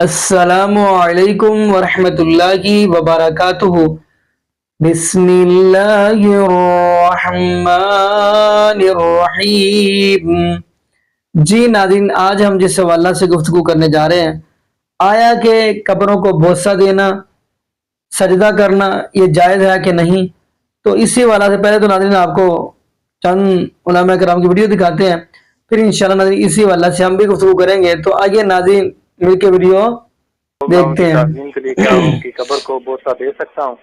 السلام علیکم ورحمۃ اللہ وبرکاتہ۔ بسم اللہ الرحمن الرحیم۔ جی ناظرین، آج ہم جس حوالہ سے گفتگو کرنے جا رہے ہیں، آیا کہ قبروں کو بوسہ دینا، سجدہ کرنا یہ جائز ہے کہ نہیں؟ تو اسی حوالہ سے پہلے تو ناظرین آپ کو چند علماء کرام کی ویڈیو دکھاتے ہیں، پھر انشاءاللہ ناظرین اسی حوالہ سے ہم بھی گفتگو کریں گے۔ تو آئیے ناظرین مل کے ویڈیو دیکھتے ہیں۔ کے لیے کیا ان کی قبر کو بوسہ دے سکتا ہوں؟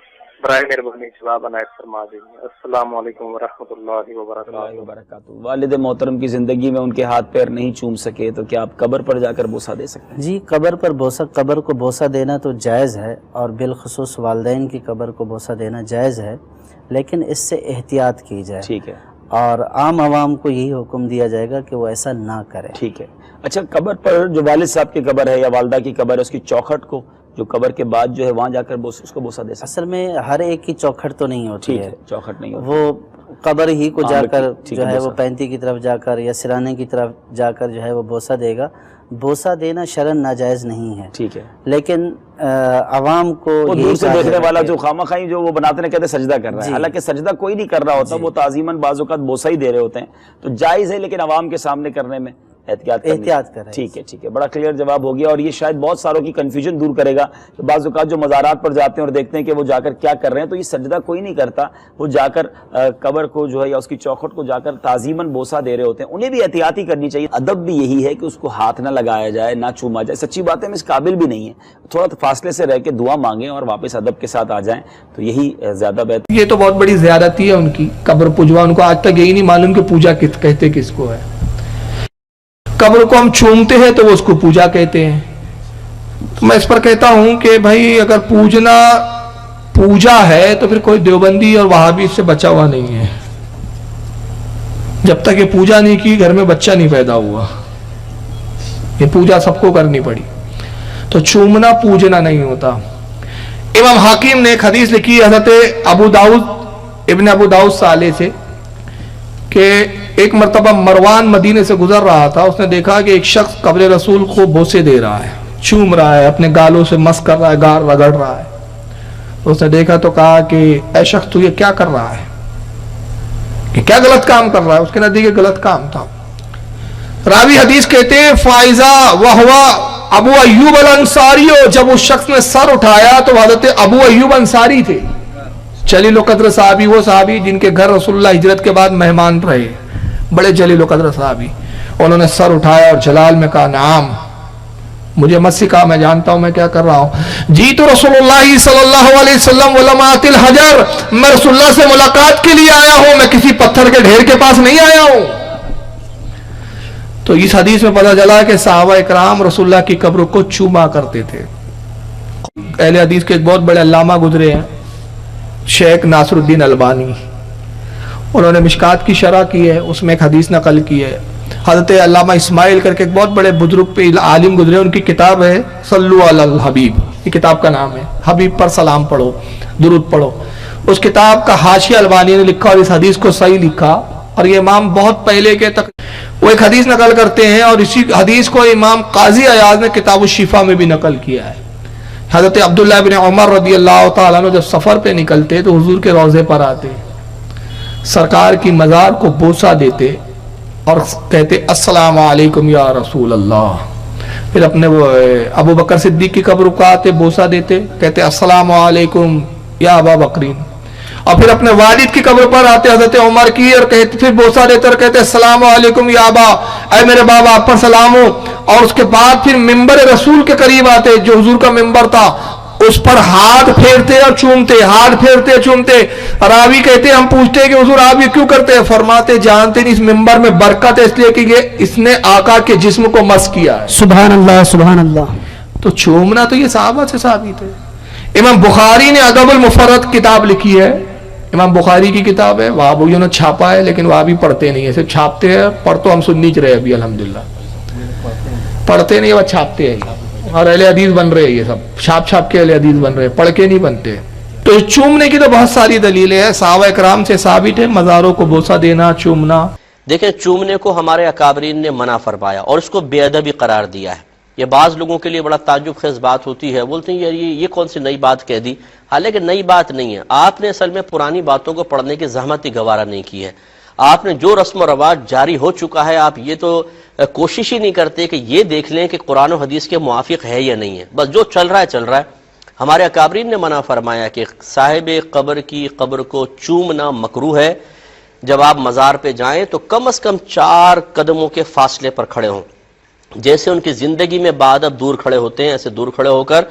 برائے مہربانی جواب عنایت فرما دیجیے۔ السلام علیکم ورحمۃ اللہ وبرکاتہ۔ والد محترم کی زندگی میں ان کے ہاتھ پیر نہیں چوم سکے تو کیا آپ قبر پر جا کر بوسہ دے سکتے ہیں؟ جی، قبر کو بوسہ دینا تو جائز ہے، اور بالخصوص والدین کی قبر کو بوسہ دینا جائز ہے، لیکن اس سے احتیاط کی جائے۔ ٹھیک ہے، اور عام عوام کو یہی حکم دیا جائے گا کہ وہ ایسا نہ کرے۔ ٹھیک ہے۔ اچھا، قبر پر جو والد صاحب کی قبر ہے یا والدہ کی قبر ہے، اس کی چوکھٹ کو جو قبر کے بعد جو ہے وہاں جا کر اس کو بوسہ دے سکتے ہیں؟ اصل میں ہر ایک کی چوکھٹ تو نہیں ہوتی ہے، چوکھٹ نہیں ہوتی، وہ قبر ہی کو جا کر جو ہے وہ بوسہ۔ پینتی کی طرف جا کر یا سرانے کی طرف جا کر جو ہے وہ بوسہ دے گا۔ بوسہ دینا شرعاً ناجائز نہیں ہے، ٹھیک ہے، لیکن عوام کو وہ دور سے دیکھنے والا جو خواہ مخواہ جو وہ بناتے ہیں کہتے ہیں سجدہ کر رہا ہے، حالانکہ سجدہ کوئی نہیں کر رہا ہوتا، وہ تعظیماً بعض اوقات بوسہ ہی دے رہے ہوتے ہیں، تو جائز ہے لیکن عوام کے سامنے کرنے میں احتیاط کریں۔ ٹھیک ہے، ٹھیک ہے، بڑا کلیئر جواب ہو گیا، اور یہ شاید بہت ساروں کی کنفیوژن دور کرے گا کہ بعض اوقات جو مزارات پر جاتے ہیں اور دیکھتے ہیں کہ وہ جا کر کیا کر رہے ہیں، تو یہ سجدہ کوئی نہیں کرتا، وہ جا کر قبر کو جو ہے یا اس کی چوکھٹ کو جا کر تعظیماً بوسہ دے رہے ہوتے ہیں۔ انہیں بھی احتیاطی کرنی چاہیے۔ ادب بھی یہی ہے کہ اس کو ہاتھ نہ لگایا جائے، نہ چوما جائے۔ سچی بات ہے، ہم اس قابل بھی نہیں ہیں، تھوڑا فاصلے سے رہ کے دعا مانگیں اور واپس ادب کے ساتھ آ جائیں، تو یہی زیادہ بہتر۔ یہ تو بہت بڑی زیادتی ہے ان کی، قبر پجوا، ان کو آج تک یہی نہیں معلوم کہ پوجا کہتے کس کو ہے۔ قبر کو ہم چومتے ہیں تو وہ اس کو پوجا کہتے ہیں۔ تو میں اس پر کہتا ہوں کہ بھائی اگر پوجنا پوجا ہے تو پھر کوئی دیوبندی اور وہابی اس سے بچا ہوا نہیں ہے۔ جب تک یہ پوجا نہیں کی گھر میں بچہ نہیں پیدا ہوا، یہ پوجا سب کو کرنی پڑی۔ تو چومنا پوجنا نہیں ہوتا۔ امام حاکم نے ایک حدیث لکھی حضرت ابن ابو داؤد صالح سے کہ ایک مرتبہ مروان مدینے سے گزر رہا تھا، اس نے دیکھا کہ ایک شخص قبر رسول کو بوسے دے رہا ہے، چوم رہا ہے، اپنے گالوں سے مس کر رہا ہے، گال رگڑ رہا ہے۔ تو اس نے دیکھا تو کہا کہ اے شخص تو یہ کیا کر رہا ہے، کہ کیا غلط کام کر رہا ہے؟ اس کے نزدیک یہ غلط کام تھا۔ راوی حدیث کہتے ہیں فائزہ وہوا ابو ایوب الانصاری، جب اس شخص نے سر اٹھایا تو حضرت ابو ایوب انصاری تھے، جلیل القدر صحابی، وہ صحابی جن کے گھر رسول اللہ ہجرت کے بعد مہمان رہے، بڑے جلیل القدر صحابی۔ انہوں نے سر اٹھایا اور جلال میں کہا نعم، مجھے مت سکھا، میں جانتا ہوں میں کیا کر رہا ہوں۔ جی تو رسول اللہ صلی اللہ علیہ وسلم ولمعت الحجر، میں رسول اللہ سے ملاقات کے لیے آیا ہوں، میں کسی پتھر کے ڈھیر کے پاس نہیں آیا ہوں۔ تو اس حدیث میں پتہ چلا کہ صحابہ اکرام رسول اللہ کی قبر کو چوما کرتے تھے۔ اہل حدیث کے ایک بہت بڑے علامہ گزرے ہیں، شیخ ناصر الدین البانی، انہوں نے مشکات کی شرح کی ہے، اس میں ایک حدیث نقل کی ہے۔ حضرت علامہ اسماعیل کر کے ایک بہت بڑے بزرگ پہ عالم گزرے، ان کی کتاب ہے صلو علی الحبیب، یہ کتاب کا نام ہے، حبیب پر سلام پڑھو، درود پڑھو۔ اس کتاب کا حاشیہ البانی نے لکھا اور اس حدیث کو صحیح لکھا، اور یہ امام بہت پہلے کے تک وہ ایک حدیث نقل کرتے ہیں، اور اسی حدیث کو امام قاضی عیاض نے کتاب الشفا میں بھی نقل کیا ہے۔ حضرت عبداللہ بن عمر رضی اللہ تعالیٰ عنہ جب سفر پہ نکلتے تو حضور کے روضے پر آتے، سرکار کی مزار کو بوسہ دیتے اور کہتے السلام علیکم یا رسول اللہ۔ پھر اپنے وہ ابو بکر صدیق کی قبر کو آتے، بوسہ دیتے، کہتے السلام علیکم یا ابا بکرین۔ اور پھر اپنے والد کی قبر پر آتے حضرت عمر کی، اور کہتے پھر بوسہ دیتے اور کہتے السلام علیکم یا ابا، اے میرے بابا آپ پر سلام ہو۔ اور اس کے بعد پھر ممبر رسول کے قریب آتے، جو حضور کا ممبر تھا، اس پر ہاتھ پھیرتے اور چومتے، ہاتھ پھیرتے چومتے۔ راوی کہتے ہم پوچھتے کہ حضور آپ یہ کیوں کرتے ہیں؟ فرماتے جانتے نہیں اس ممبر میں برکت ہے، اس لیے کہ یہ اس نے آقا کے جسم کو مس کیا ہے۔ سبحان اللہ، سبحان اللہ۔ تو چومنا تو یہ صحابہ سے ثابت ہے۔ امام بخاری نے ادب المفرد کتاب لکھی ہے، امام بخاری کی کتاب ہے، وہابیوں نے چھاپا ہے، لیکن وہابی پڑھتے نہیں ہے، صرف چھاپتے ہیں، پڑھ تو ہم سن نہیں رہے ابھی الحمدللہ، پڑھتے نہیں وہ چھاپتے ہیں، اور اہل حدیث بن رہے ہیں، یہ سب چھاپ کے اہل حدیث بن رہے ہیں، پڑھ کے نہیں بنتے۔ تو چومنے کی تو بہت ساری دلیلیں ہیں، صحابہ اکرام سے ثابت ہے مزاروں کو بوسہ دینا، چومنا۔ دیکھیں، چومنے کو ہمارے اکابرین نے منع فرمایا اور اس کو بے ادبی قرار دیا ہے۔ یہ بعض لوگوں کے لیے بڑا تعجب خیز بات ہوتی ہے، بولتے ہیں یار یہ کون سی نئی بات کہہ دی، حالانکہ نئی بات نہیں ہے، آپ نے اصل میں پرانی باتوں کو پڑھنے کی زحمت ہی گوارا نہیں کی ہے، آپ نے جو رسم و رواج جاری ہو چکا ہے آپ یہ تو کوشش ہی نہیں کرتے کہ یہ دیکھ لیں کہ قرآن و حدیث کے موافق ہے یا نہیں ہے، بس جو چل رہا ہے چل رہا ہے۔ ہمارے اکابرین نے منع فرمایا کہ صاحب قبر کی قبر کو چومنا مکروہ ہے، جب آپ مزار پہ جائیں تو کم از کم 4 قدموں کے فاصلے پر کھڑے ہوں، جیسے ان کی زندگی میں بعد دور کھڑے ہوتے ہیں ایسے دور کھڑے ہو کر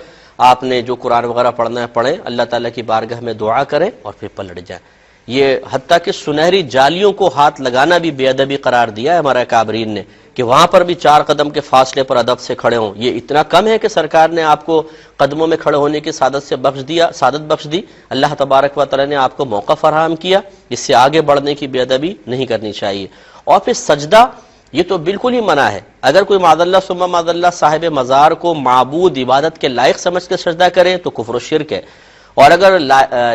آپ نے جو قرآن وغیرہ پڑھنا ہے پڑھیں، اللہ تعالیٰ کی بارگاہ میں دعا کریں اور پھر پلٹ جائیں۔ یہ حتیٰ کہ سنہری جالیوں کو ہاتھ لگانا بھی بے ادبی قرار دیا ہے ہمارے اکابرین نے کہ وہاں پر بھی 4 قدم کے فاصلے پر ادب سے کھڑے ہوں۔ یہ اتنا کم ہے کہ سرکار نے آپ کو قدموں میں کھڑے ہونے کی سعادت بخش دی، اللہ تبارک و تعالیٰ نے آپ کو موقع فراہم کیا، اس سے آگے بڑھنے کی بے ادبی نہیں کرنی چاہیے۔ اور پھر سجدہ یہ تو بالکل ہی منع ہے، اگر کوئی معاذ اللہ ثم معاذ اللہ صاحب مزار کو معبود عبادت کے لائق سمجھ کر سجدہ کرے تو کفر و شرک ہے، اور اگر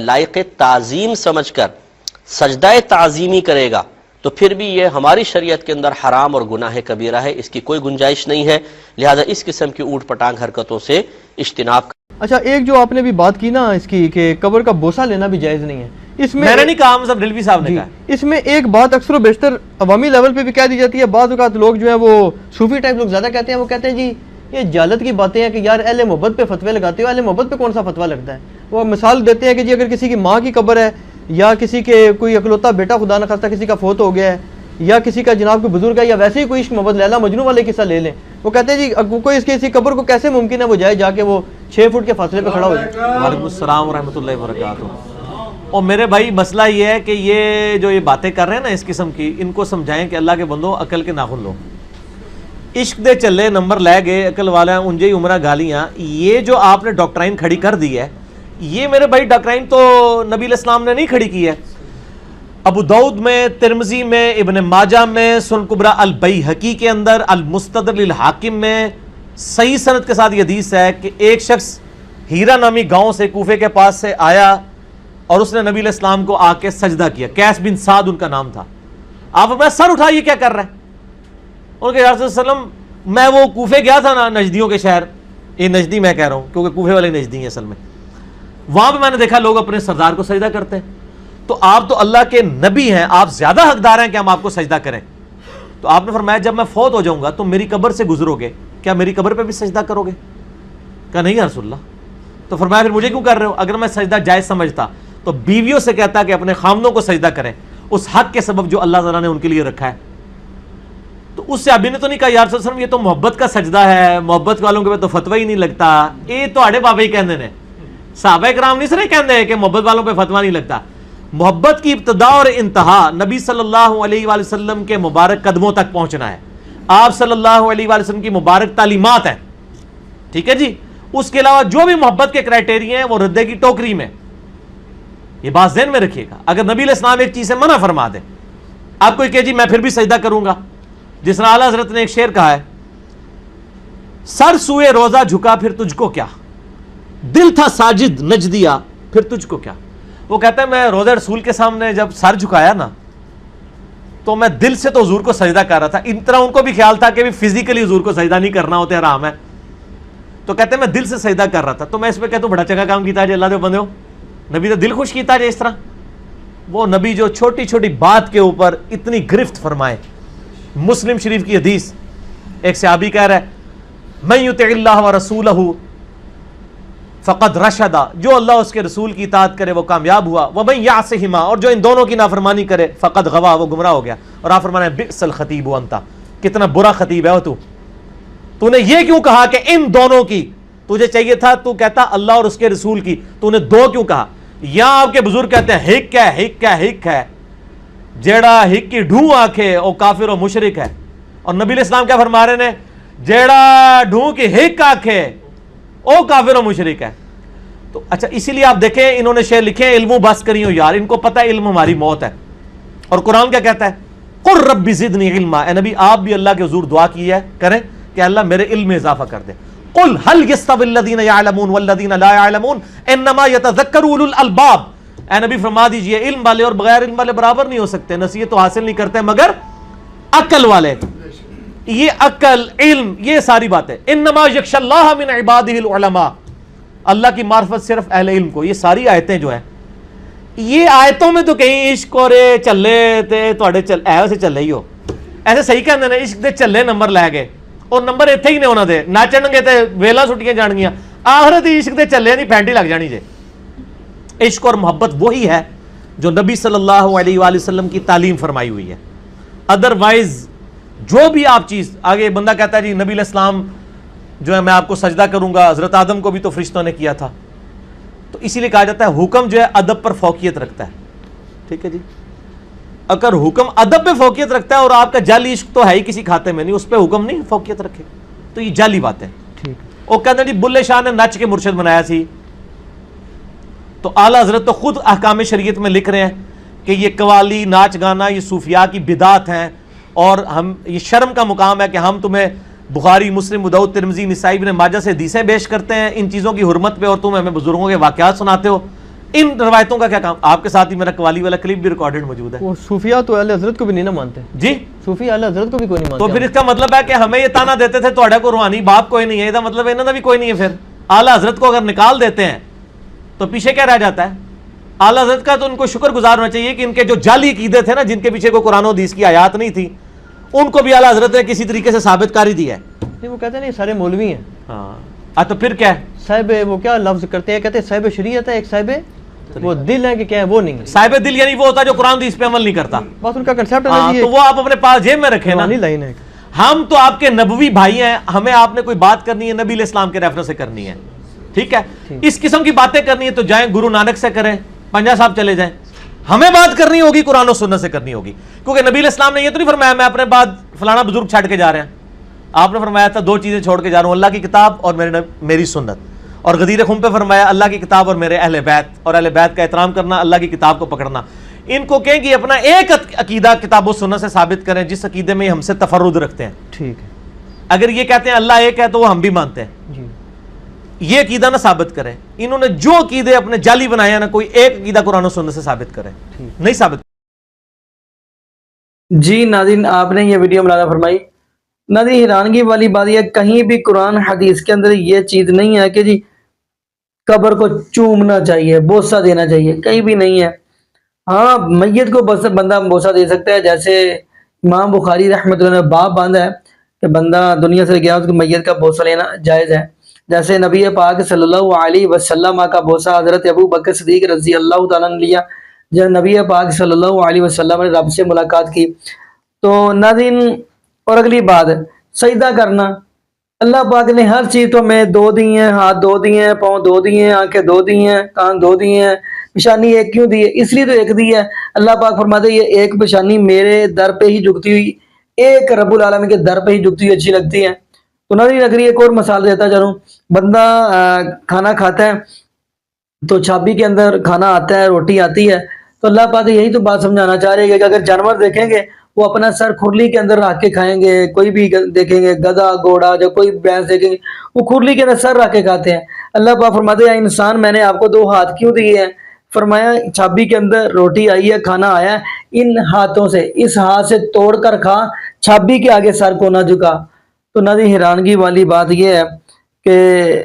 لائق تعظیم سمجھ کر سجدہ تعظیمی کرے گا تو پھر بھی یہ ہماری شریعت کے اندر حرام اور گناہ کبیرہ ہے، اس کی کوئی گنجائش نہیں ہے، لہذا اس قسم کی اوٹ پٹانگ حرکتوں سے اجتناب۔ اچھا، ایک جو آپ نے بھی بات کی نا اس کی کہ قبر کا بوسہ لینا بھی جائز نہیں ہے، اس میں میں نے نہیں کہا، مصعب ڈلوی صاحب نے کہا، اس میں ایک بات اکثر و بیشتر عوامی لیول پہ بھی کہہ دی جاتی ہے، بعض اوقات لوگ جو ہیں وہ صوفی ٹائپ لوگ زیادہ کہتے ہیں، وہ کہتے ہیں جی یہ جہالت کی باتیں ہیں کہ یار اہل محبت پہ فتوے لگاتے ہو، اہل محبت پہ کون سا فتویٰ لگتا ہے۔ وہ مثال دیتے ہیں کہ جی اگر کسی کی ماں کی قبر ہے یا کسی کے کوئی اکلوتا بیٹا خدا نہ خواستہ کسی کا فوت ہو گیا ہے یا کسی کا جناب کوئی بزرگ ہے یا ویسے ہی کوئی عشق محبت لیلا مجنوں والے قصہ لے لیں، وہ کہتے ہیں جی کوئی اس کی اسی قبر کو کیسے ممکن ہے وہ جائے جا کے وہ 6 فٹ کے فاصلے پہ کھڑا ہو جائے۔ وعلیکم السلام ورحمۃ اللہ وبرکاتہ۔ اور میرے بھائی مسئلہ یہ ہے کہ یہ جو یہ باتیں کر رہے ہیں نا اس قسم کی، ان کو سمجھائیں کہ اللہ کے بندو عقل کے ناخن لو، عشق دے چلے نمبر لے گئے عقل والا انجے ہی عمرہ گالیاں، یہ جو آپ نے ڈاکٹرائن کھڑی کر دی ہے، یہ میرے بھائی ڈاکٹرائن تو نبی علیہ السلام نے نہیں کھڑی کی ہے۔ ابو داؤد میں، ترمذی میں، ابن ماجہ میں، سنن کبریٰ البیہقی کے اندر، المستدرک للحاکم میں صحیح سند کے ساتھ یہ حدیث ہے کہ ایک شخص ہیرا نامی گاؤں سے کوفے کے پاس سے آیا اور اس نے نبی علیہ السلام کو آ کے سجدہ کیا، قیس بن سعد ان کا نام تھا۔ آپ فرمایا سر اٹھا یہ کیا کر رہا ہے؟ ان کے یا رسول اللہ علیہ وسلم میں وہ کوفے گیا تھا نا نجدیوں کے شہر، یہ نجدی میں کہہ رہا ہوں کیونکہ کوفے والے نجدی ہیں اصل میں، وہاں پہ میں نے دیکھا لوگ اپنے سردار کو سجدہ کرتے ہیں، تو آپ تو اللہ کے نبی ہیں، آپ زیادہ حقدار ہیں کہ ہم آپ کو سجدہ کریں۔ تو آپ نے فرمایا جب میں فوت ہو جاؤں گا تو میری قبر سے گزرو گے، کیا میری قبر پہ بھی سجدہ کرو گے؟ کہا نہیں یا رسول اللہ۔ تو فرمایا پھر مجھے کیوں کر رہے ہو؟ اگر میں سجدہ جائز سمجھتا تو بیویوں سے کہتا کہ اپنے خامدوں کو سجدہ کریں اس حق کے سبب جو اللہ تعالیٰ نے ان کے لیے رکھا ہے۔ تو اس سے ابھی نے تو نہیں کہا یا رسول اللہ یہ تو محبت کا سجدہ ہے، محبت والوں کے پہ تو فتوی ہی نہیں لگتا، یہ تو آڑے بابے ہی کہندے نے، صحابہ کرام نہیں سرے کہندے کہ محبت والوں پہ فتویٰ نہیں لگتا۔ محبت کی ابتدا اور انتہا نبی صلی اللہ علیہ وآلہ وسلم کے مبارک قدموں تک پہنچنا ہے، آپ صلی اللہ علیہ وآلہ وسلم کی مبارک تعلیمات ہیں، ٹھیک ہے جی۔ اس کے علاوہ جو بھی محبت کے کرائٹیریا ہیں وہ ردے کی ٹوکری میں، یہ بات ذہن میں رکھیے گا۔ اگر نبی علیہ السلام ایک چیز سے منع فرما دے، آپ کو کہ جی میں پھر بھی سجدہ کروں گا، جس طرح اعلیٰ حضرت نے ایک شعر کہا ہے، سر سوئے روزہ جھکا پھر تجھ کو کیا، دل تھا ساجد نجدیا پھر تجھ کو کیا۔ وہ کہتا ہے میں روزہ رسول کے سامنے جب سر جھکایا نا تو میں دل سے تو حضور کو سجدہ کر رہا تھا، ان طرح ان کو بھی خیال تھا کہ فزیکلی حضور کو سجدہ نہیں کرنا ہوتا حرام ہے، تو کہتے ہیں میں دل سے سجدہ کر رہا تھا۔ تو میں اس پہ کہتا ہوں بڑا چنگا کام کیتا جی اللہ دے بندے ہو، نبی تو دل خوش کیتا جی اس طرح۔ وہ نبی جو چھوٹی چھوٹی بات کے اوپر اتنی گرفت فرمائے۔ مسلم شریف کی حدیث، ایک صحابی کہہ رہا ہے من یطع اللہ ورسولہ فقد رشدا، جو اللہ اس کے رسول کی اطاعت کرے وہ کامیاب ہوا، ومن یعصہما، اور جو ان دونوں کی نافرمانی کرے فقد غوا، وہ گمراہ ہو گیا۔ اور آپ فرمانا بئس الخطیب انت، کتنا برا خطیب ہے تو نے یہ کیوں کہا کہ ان دونوں کی، تجھے چاہیے تھا تو کہتا اللہ اور اس کے رسول کی، تو نے دو کیوں کہا؟ یا آپ کے بزرگ کہتے ہیں ہک ہے، ہک ہے، ہک ہے، جیڑا ہک کی ڈھوں آنکھے او کافر و مشرک ہے۔ اور نبی علیہ السلام کیا فرما رہے ہیں؟ جیڑا ڈھوں کی ہک آنکھے او کافر و مشرک ہے۔ تو اچھا اسی لیے آپ دیکھیں انہوں نے شعر لکھے ہیں علم و بس کریو یار، ان کو پتہ ہے علم ہماری موت ہے۔ اور قرآن کیا کہتا ہے؟ قل رب زدنی علما، اے نبی آپ بھی اللہ کے حضور دعا کی ہے کریں کہ اللہ میرے علم میں اضافہ کر دے۔ قل هل يستوي الذين يعلمون والذين لا يعلمون انما يتذكر اولو الالباب، اے نبی فرما دیجئے علم والے اور بغیر علم والے برابر نہیں ہو سکتے، نصیحت تو حاصل نہیں کرتے مگر عقل والے۔ یہ عقل علم یہ ساری باتیں انما یخشی اللہ من عبادہ العلماء، اللہ کی معرفت صرف اہل علم کو. یہ ساری آیتیں جو ہیں یہ آیتوں میں تو کہیں عشق اور چلے تے تواڈے چل ایسے چلے ہی ہو ایسے صحیح کہندے نے عشق دے چلے نمبر لے گئے اور نمبر ایتھے ہی نے انہاں دے ناچن گے تے ویلا سٹیاں جان گیاں آخرت عشق دے چلے نہیں پینٹی لگ جانی جے. عشق اور محبت وہی ہے جو نبی صلی اللہ علیہ وآلہ وسلم کی تعلیم فرمائی ہوئی ہے. ادروائز جو بھی آپ چیز آگے بندہ کہتا ہے جی نبی علیہ السلام جو ہے میں آپ کو سجدہ کروں گا، حضرت آدم کو بھی تو فرشتوں نے کیا تھا، تو اسی لیے کہا جاتا ہے حکم جو ہے ادب پر فوقیت رکھتا ہے. ٹھیک ہے جی، اگر حکم ادب پہ فوقیت رکھتا ہے اور آپ کا جعلی عشق تو ہے ہی کسی کھاتے میں نہیں، اس پہ حکم نہیں فوقیت رکھے تو یہ جعلی بات ہے. وہ کہتے ہیں جی بلے شاہ نے نچ کے مرشد بنایا سی، تو اعلیٰ حضرت تو خود احکام شریعت میں لکھ رہے ہیں کہ یہ قوالی ناچ گانا یہ صوفیاء کی بدعت ہیں، اور ہم یہ شرم کا مقام ہے کہ ہم تمہیں بخاری مسلم ابو داؤد ترمذی نسائی ابن ماجہ سے حدیثیں پیش کرتے ہیں ان چیزوں کی حرمت پہ، اور تم ہمیں بزرگوں کے واقعات سناتے ہو. ان روایتوں کا کیا کام؟ آپ کے ساتھ ہی میرا قوالی والا کلپ بھی ریکارڈڈ موجود ہے. وہ صوفیاء تو اہل حضرت کو بھی نہیں نہ مانتے جی، صوفی اہل حضرت کو بھی کوئی نہیں مانتے. تو پھر اس کا مطلب ہے کہ ہمیں یہ تانا دیتے تھے تھوڑا کو روحانی باپ کوئی نہیں ہے، یہ مطلب انہوں نے بھی کوئی نہیں ہے. پھر اعلیٰ حضرت کو اگر نکال دیتے ہیں تو پیچھے کیا رہ جاتا ہے؟ اعلیٰ حضرت کا تو ان کو شکر گزار ہونا چاہیے کہ ان کے جو جعلی عقیدے تھے نا، جن کے پیچھے کوئی قرآن و حدیث کی آیات نہیں تھی، ان کو بھی اعلیٰ حضرت نے کسی طریقے سے ثابت کاری دی ہے. وہ کہتے ہیں نہیں سارے مولوی ہیں. ہاں تو پھر کیا ہے؟ صاحب وہ کیا لفظ کرتے ہیں، کہتے ہیں صاحب شریعت ہے، ایک صاحب وہ دل ہے کہ کیا ہے وہ نہیں ہے. صاحب دل یعنی وہ ہوتا ہے جو قرآن حدیث پہ عمل نہیں کرتا، بس ان کا کنسیپٹ ہے تو وہ آپ اپنے پاس جیب میں رکھیں نا. لائن ہے. ہم تو آپ کے نبوی بھائی ہیں، ہمیں آپ نے کوئی بات کرنی ہے نبی علیہ السلام کے ریفرنس سے کرنی ہے. ٹھیک ہے، اس قسم کی باتیں کرنی ہے تو جائیں گرو نانک سے کریں، پنجا صاحب چلے جائیں. ہمیں بات کرنی ہوگی قرآن و سنت سے کرنی ہوگی، کیونکہ نبی علیہ السلام نے یہ تو نہیں فرمایا میں اپنے بعد فلانا بزرگ چھڑ کے جا رہے ہیں. آپ نے فرمایا تھا دو چیزیں چھوڑ کے جا رہا ہوں، اللہ کی کتاب اور میری سنت. اور غدیر خم پہ فرمایا اللہ کی کتاب اور میرے اہل بیت، اور اہل بیت کا احترام کرنا، اللہ کی کتاب کو پکڑنا. ان کو کہیں کہ اپنا ایک عقیدہ کتاب و سنت سے ثابت کریں جس عقیدے میں ہم سے تفرد رکھتے ہیں. ٹھیک ہے، اگر یہ کہتے ہیں اللہ ایک ہے تو وہ ہم بھی مانتے ہیں، جی یہ عقیدہ نہ ثابت کریں. انہوں نے جو عقیدے اپنے جعلی بنائے ہیں نا، کوئی ایک عقیدہ قرآن و سنت سے ثابت کریں، نہیں ثابت. جی ناظرین، آپ نے یہ ویڈیو ملاحظہ فرمائی. ناظرین حیرانگی والی بات یہ کہیں بھی قرآن حدیث کے اندر یہ چیز نہیں ہے کہ جی قبر کو چومنا چاہیے، بوسہ دینا چاہیے، کہیں بھی نہیں ہے. ہاں میت کو بس بندہ بوسہ دے سکتا ہے، جیسے امام بخاری رحمۃ اللہ نے باب باندھا ہے کہ بندہ دنیا سے گیا اس کو میت کا بوسہ لینا جائز ہے. جیسے نبی پاک صلی اللہ علیہ وسلم کا بوسہ حضرت ابو بکر صدیق رضی اللہ تعالیٰ نے لیا جب نبی پاک صلی اللہ علیہ وسلم نے رب سے ملاقات کی. تو ناظرین اور اگلی بات سجدہ کرنا، اللہ پاک نے ہر چیز تو ہمیں دو دی ہیں، ہاتھ دو دیے ہیں، پاؤں دو دیے ہیں، آنکھیں دو دی ہیں، کان دو دیے ہیں، پیشانی ایک کیوں دی ہے؟ اس لیے تو ایک دی ہے. اللہ پاک فرماتے ہیں یہ ایک پیشانی میرے در پہ ہی جھکتی ہوئی، ایک رب العالمین کے در پہ ہی جھکتی ہوئی اچھی لگتی ہے. تو ناظرین اگر ایک اور مثال دیتا چلوں، بندہ کھانا کھاتا ہے تو چھابی کے اندر کھانا آتا ہے، روٹی آتی ہے، تو اللہ پاک یہی تو بات سمجھانا چاہ رہے ہیں کہ اگر جانور دیکھیں گے وہ اپنا سر کھرلی کے اندر رکھ کے کھائیں گے. کوئی بھی دیکھیں گے گدھا گھوڑا جو کوئی بھینس دیکھیں گے وہ کھرلی کے اندر سر رکھ کے کھاتے ہیں. اللہ پاک فرماتے ہیں انسان میں نے آپ کو دو ہاتھ کیوں دیے ہیں؟ فرمایا چھابی کے اندر روٹی آئی ہے، کھانا آیا ہے، ان ہاتھوں سے، اس ہاتھ سے توڑ کر کھا، چھابی کے آگے سر کو نہ جھکا. تو ناظرین حیرانگی والی بات یہ ہے کہ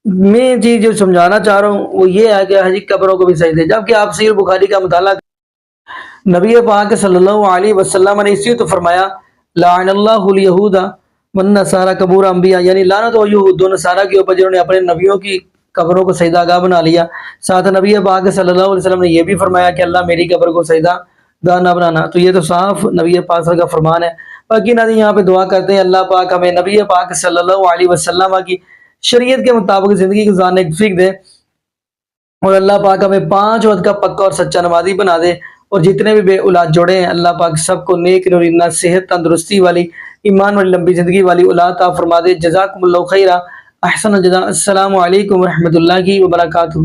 میں چیز جو سمجھانا چاہ رہا ہوں وہ یہ ہے کہ حجی قبروں کو بھی سجدے، جبکہ آپ صحیح بخاری کا مطالعہ نبی پاک صلی اللہ علیہ وسلم نے اسی تو فرمایا لعن اللہ الیہود والنصارى قبور انبیاء، یعنی لعنت ہو یہود و نصارہ کے اوپر جنہوں نے اپنے نبیوں کی قبروں کو سجدہ گاہ بنا لیا. ساتھ نبی پاک صلی اللہ علیہ وسلم نے یہ بھی فرمایا کہ اللہ میری قبر کو سجدہ گاہ نہ بنانا. تو یہ تو صاف نبی پاک صلی اللہ علیہ وسلم کا فرمان ہے. باقی ناظرین یہاں پہ دعا کرتے ہیں اللہ پاک ہمیں نبی پاک صلی اللہ علیہ وسلم کی شریعت کے مطابق زندگی گزارنے کی توفیق دے، اور اللہ پاک ہمیں 5 وقت کا پکا اور سچا نمازی بنا دے. اور جتنے بھی بے اولاد جوڑے ہیں اللہ پاک سب کو نیک نورینہ صحت تندرستی والی ایمان والی لمبی زندگی والی اولاد عطا فرما دے. جزاکم اللہ خیرہ، احسن الجزاء. السلام علیکم ورحمۃ اللہ وبرکاتہ.